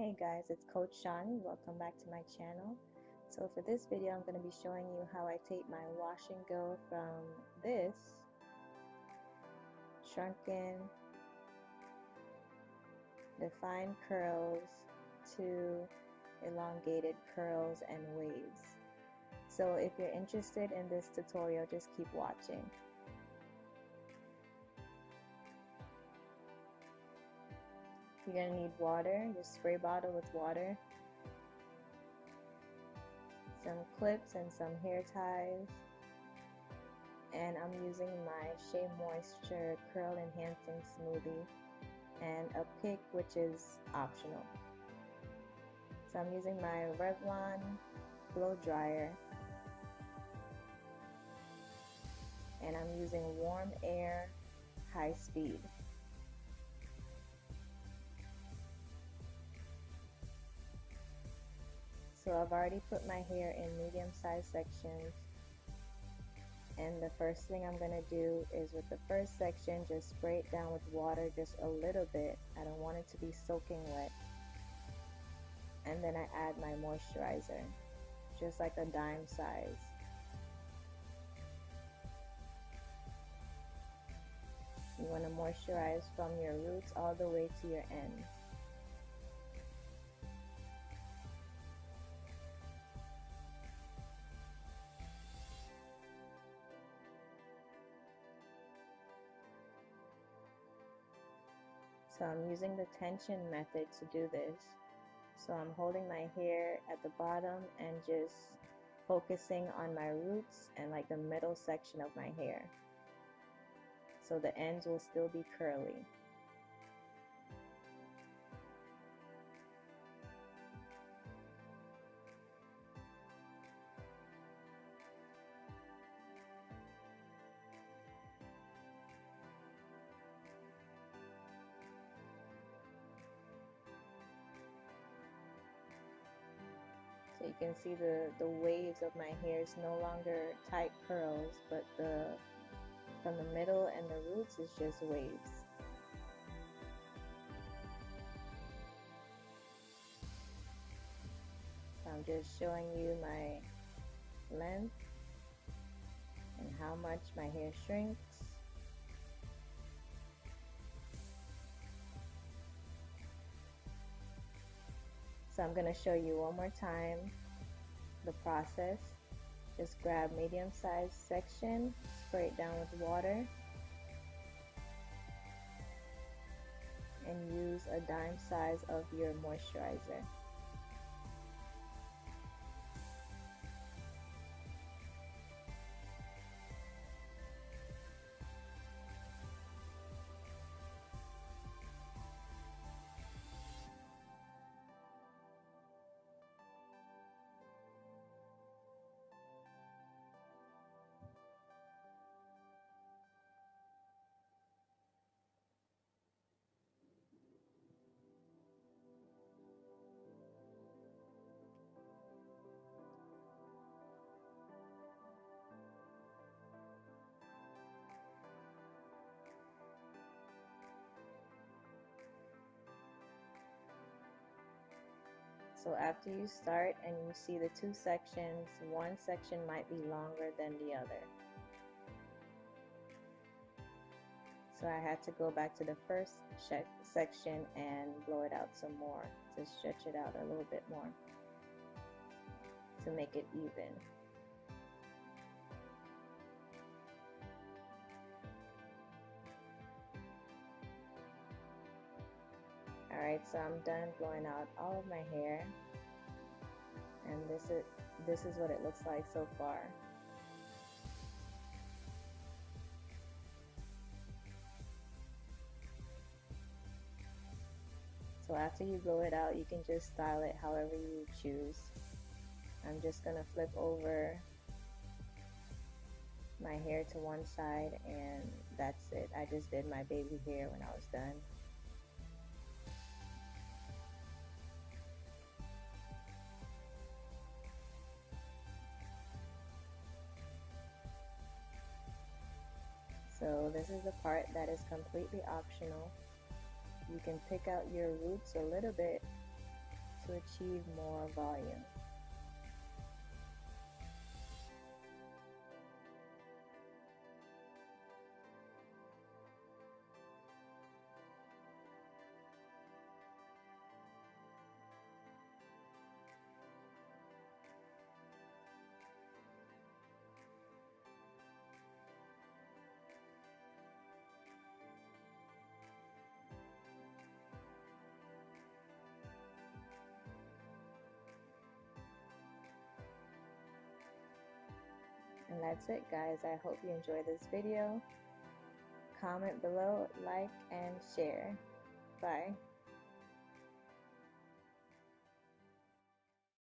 Hey guys, it's Coach Shawnee. Welcome back to my channel. So for this video, I'm going to be showing you how I take my wash and go from this shrunken defined curls to elongated curls and waves. So if you're interested in this tutorial, just keep watching. You're going to need water, your spray bottle with water, some clips and some hair ties, and I'm using my Shea Moisture Curl Enhancing Smoothie and a pick, which is optional. So I'm using my Revlon blow dryer, and I'm using warm air high speed. So I've already put my hair in medium-sized sections, and the first thing I'm going to do is with the first section, just spray it down with water just a little bit. I don't want it to be soaking wet. And then I add my moisturizer, just like a dime size. You want to moisturize from your roots all the way to your ends. So I'm using the tension method to do this. So I'm holding my hair at the bottom and just focusing on my roots and like the middle section of my hair. So the ends will still be curly. So you can see the waves of my hair is no longer tight curls, but from the middle and the roots is just waves. So I'm just showing you my length and how much my hair shrinks. So I'm going to show you one more time the process. Just grab medium-sized section, spray it down with water, and use a dime size of your moisturizer. So after you start and you see the two sections, one section might be longer than the other. So I had to go back to the first section and blow it out some more to stretch it out a little bit more to make it even. Alright, so I'm done blowing out all of my hair, and this is what it looks like so far. So after you blow it out, you can just style it however you choose. I'm just going to flip over my hair to one side, and that's it. I just did my baby hair when I was done. So this is the part that is completely optional. You can pick out your roots a little bit to achieve more volume. And that's it, guys. I hope you enjoyed this video. Comment below, like, and share. Bye.